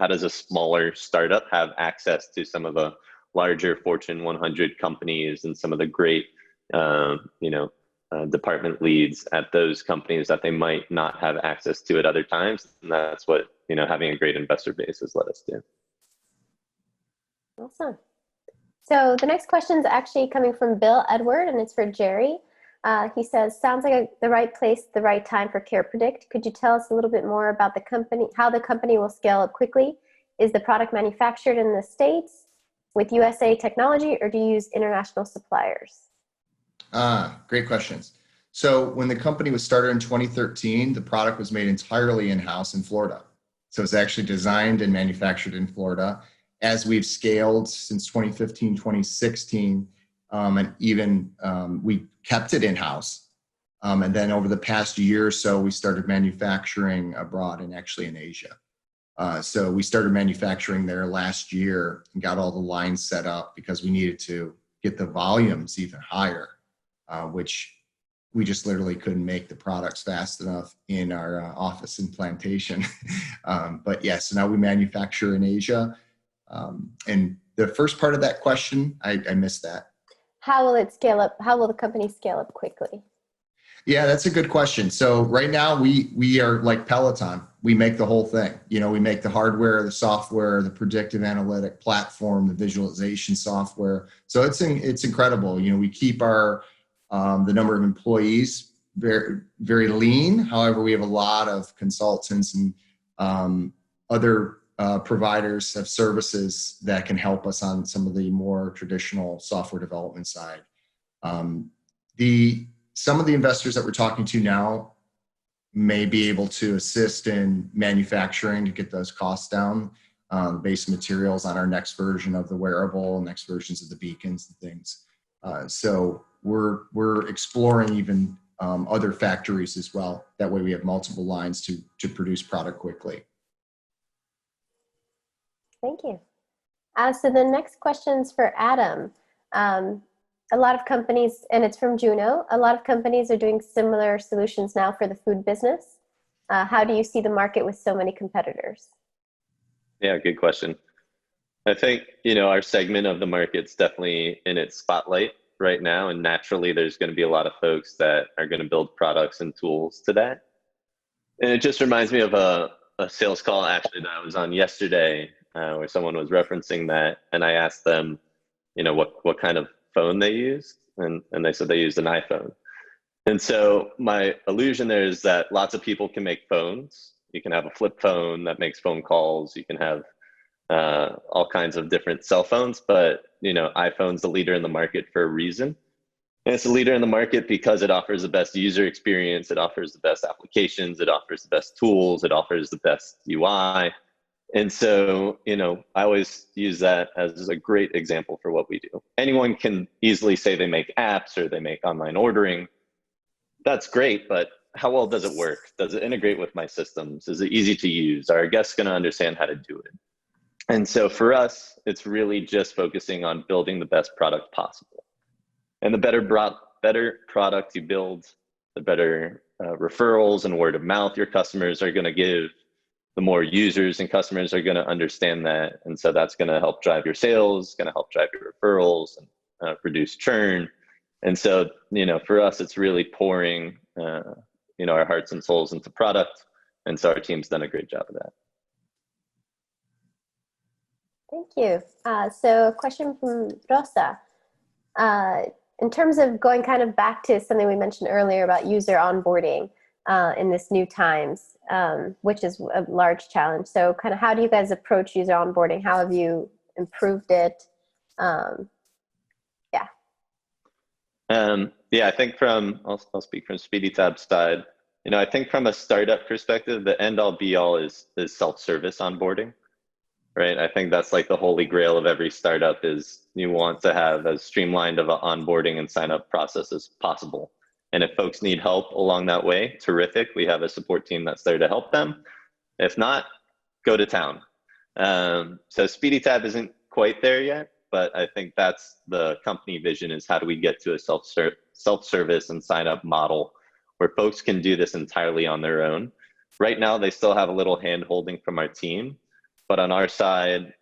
does a smaller startup have access to some of the larger Fortune 100 companies and some of the great, department leads at those companies that they might not have access to at other times. And that's what, having a great investor base has let us do. Awesome. So the next question is actually coming from Bill Edward, and it's for Jerry. He says, sounds like the right place, the right time for CarePredict. Could you tell us a little bit more about the company, how the company will scale up quickly? Is the product manufactured in the States with USA technology, or do you use international suppliers? Great questions. So when the company was started in 2013, the product was made entirely in-house in Florida. So it's actually designed and manufactured in Florida. as we've scaled since 2015, 2016, and even we kept it in-house. And then over the past year or so, we started manufacturing abroad and actually in Asia. So we started manufacturing there last year and got all the lines set up because we needed to get the volumes even higher, which we just literally couldn't make the products fast enough in our office in Plantation. But yes, so now we manufacture in Asia. And the first part of that question, I missed that. How will it scale up? How will the company scale up quickly? Yeah, that's a good question. So right now we are like Peloton. We make the whole thing. You know, we make the hardware, the software, the predictive analytic platform, the visualization software. So it's incredible. You know, we keep our the number of employees very, very lean. However, we have a lot of consultants and other providers of services that can help us on some of the more traditional software development side. Some of the investors that we're talking to now may be able to assist in manufacturing to get those costs down, base materials on our next version of the wearable, next versions of the beacons and things. So we're exploring even other factories as well. That way we have multiple lines to produce product quickly. Thank you. So the next question's for Adam. A lot of companies, and it's from Juno, a lot of companies are doing similar solutions now for the food business. How do you see the market with so many competitors? Yeah, good question. I think, you know, our segment of the market's definitely in its spotlight right now, and naturally there's going to be a lot of folks that are going to build products and tools to that. And it just reminds me of a sales call actually that I was on yesterday where someone was referencing that, and I asked them, you know, what kind of phone they used, and they said they used an iPhone. And so my illusion there is that lots of people can make phones. You can have a flip phone that makes phone calls. You can have all kinds of different cell phones, but you know, iPhone's the leader in the market for a reason. And it's the leader in the market because it offers the best user experience. It offers the best applications. It offers the best tools. It offers the best UI. And so, you know, I always use that as a great example for what we do. Anyone can easily say they make apps or they make online ordering. That's great, but how well does it work? Does it integrate with my systems? Is it easy to use? Are our guests going to understand how to do it? And so for us, it's really just focusing on building the best product possible. And the better product you build, the better referrals and word of mouth your customers are going to give. The more users and customers are going to understand that. And so that's going to help drive your sales, going to help drive your referrals and reduce churn. And so, you know, for us, it's really pouring, you know, our hearts and souls into product. And so our team's done a great job of that. Thank you. So a question from Rosa. In terms of going kind of back to something we mentioned earlier about user onboarding in this new times, which is a large challenge. So kind of how do you guys approach user onboarding? How have you improved it? Yeah, I think I'll speak from SpeedETab's side. You know, I think from a startup perspective, the end all be all is self-service onboarding, right? I think that's like the holy grail of every startup is you want to have as streamlined of an onboarding and sign up process as possible. And if folks need help along that way, terrific. We have a support team that's there to help them. If not, go to town. So SpeedETab isn't quite there yet, but I think that's the company vision is how do we get to a self-service and sign up model where folks can do this entirely on their own. Right now, they still have a little hand holding from our team, but on our side,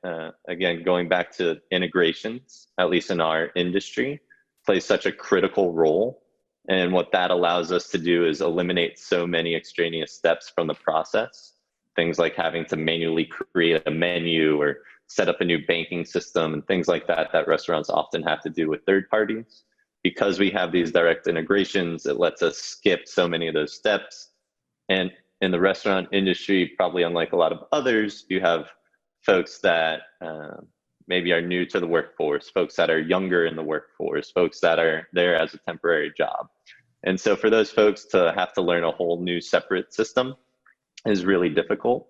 again, going back to integrations, at least in our industry, plays such a critical role. And what that allows us to do is eliminate so many extraneous steps from the process. Things like having to manually create a menu or set up a new banking system and things like that that restaurants often have to do with third parties. Because we have these direct integrations, it lets us skip so many of those steps. And in the restaurant industry, probably unlike a lot of others, you have folks that maybe are new to the workforce, folks that are younger in the workforce, folks that are there as a temporary job. And so for those folks to have to learn a whole new separate system is really difficult.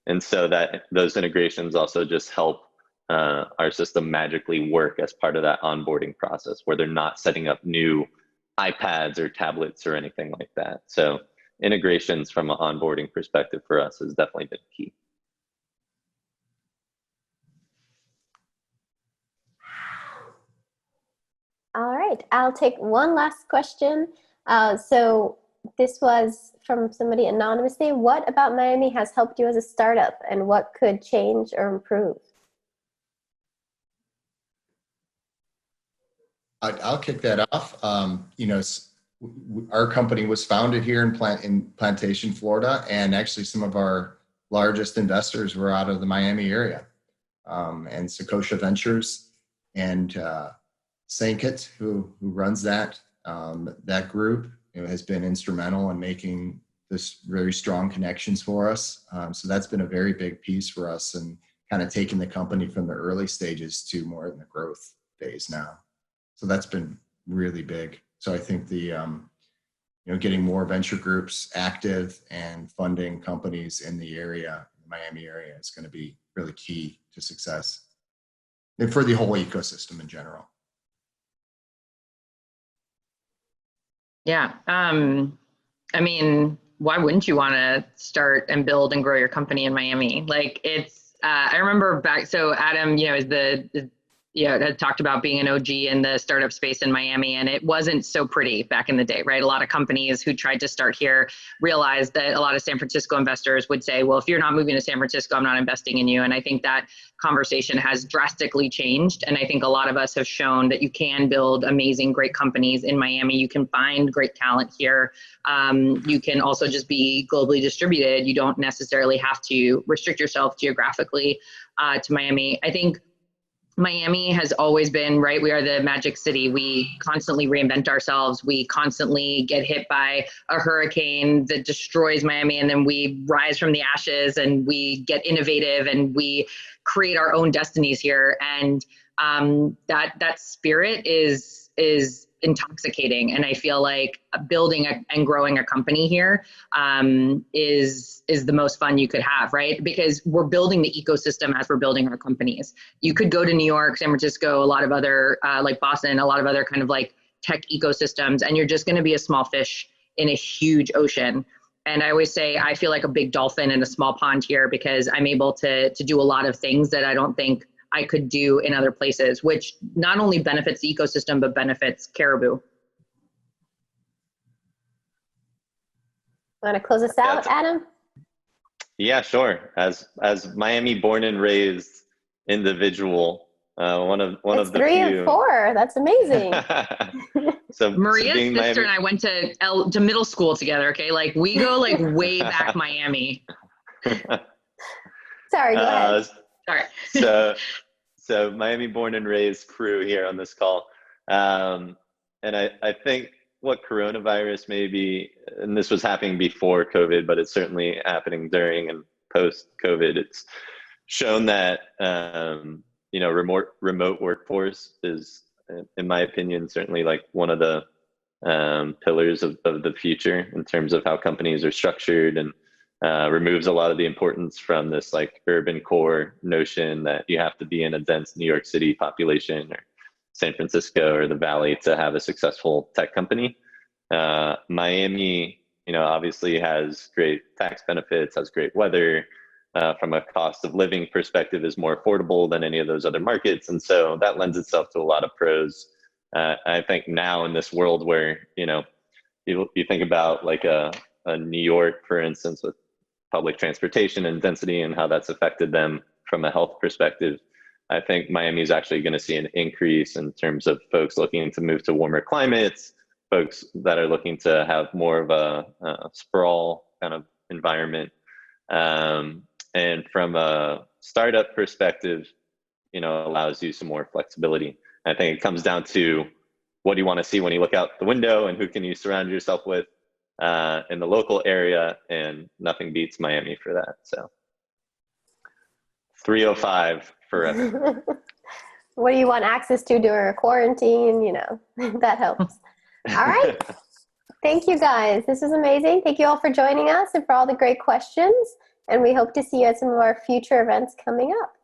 And so that those integrations also just help our system magically work as part of that onboarding process, where they're not setting up new iPads or tablets or anything like that. So integrations from an onboarding perspective for us has definitely been key. All right, I'll take one last question. So this was from somebody anonymously. What about Miami has helped you as a startup, and what could change or improve? I'll kick that off. Our company was founded here in Plantation, Florida, and actually some of our largest investors were out of the Miami area. And Secocia Ventures and Sankit, who runs that group, has been instrumental in making this very strong connections for us. So that's been a very big piece for us, and kind of taking the company from the early stages to more in the growth phase now. So that's been really big. So I think the getting more venture groups active and funding companies in the area, the Miami area, is going to be really key to success, and for the whole ecosystem in general. Yeah. I mean, why wouldn't you want to start and build and grow your company in Miami? Like, it's, I remember back, so Adam, had talked about being an OG in the startup space in Miami, and it wasn't so pretty back in the day, right? A lot of companies who tried to start here realized that a lot of San Francisco investors would say, well, if you're not moving to San Francisco, I'm not investing in you. And I think that conversation has drastically changed. And I think a lot of us have shown that you can build amazing, great companies in Miami. You can find great talent here. You can also just be globally distributed. You don't necessarily have to restrict yourself geographically to Miami. I think Miami has always been, right, we are the magic city. We constantly reinvent ourselves. We constantly get hit by a hurricane that destroys Miami, and then we rise from the ashes and we get innovative and we create our own destinies here. And that spirit is intoxicating. And I feel like building and growing a company here is the most fun you could have, right? Because we're building the ecosystem as we're building our companies. You could go to New York, San Francisco, a lot of other, like Boston, a lot of other kind of like tech ecosystems, and you're just going to be a small fish in a huge ocean. And I always say, I feel like a big dolphin in a small pond here, because I'm able to do a lot of things that I don't think I could do in other places, which not only benefits the ecosystem, but benefits Caribu. Want to close us out, Adam? Yeah, sure. As Miami born and raised individual, one of the three few. of four. That's amazing. So Maria's being sister Miami... and I went to middle school together. Okay, like we go like way back Miami. Sorry, go ahead. Sorry. So Miami born and raised crew here on this call. And I think what coronavirus maybe, and this was happening before COVID, but it's certainly happening during and post COVID, it's shown that, remote workforce is, in my opinion, certainly like one of the pillars of the future in terms of how companies are structured, and removes a lot of the importance from this like urban core notion that you have to be in a dense New York City population or San Francisco or the Valley to have a successful tech company. Miami, obviously has great tax benefits, has great weather, from a cost of living perspective is more affordable than any of those other markets. And so that lends itself to a lot of pros. I think now in this world where, you think about like a New York, for instance, with public transportation and density and how that's affected them from a health perspective, I think Miami is actually going to see an increase in terms of folks looking to move to warmer climates, folks that are looking to have more of a sprawl kind of environment. And from a startup perspective, allows you some more flexibility. I think it comes down to what do you want to see when you look out the window, and who can you surround yourself with in the local area, and nothing beats Miami for that. So 305 forever. What do you want access to during a quarantine? That helps. All right. Thank you, guys. This is amazing. Thank you all for joining us and for all the great questions. And we hope to see you at some of our future events coming up.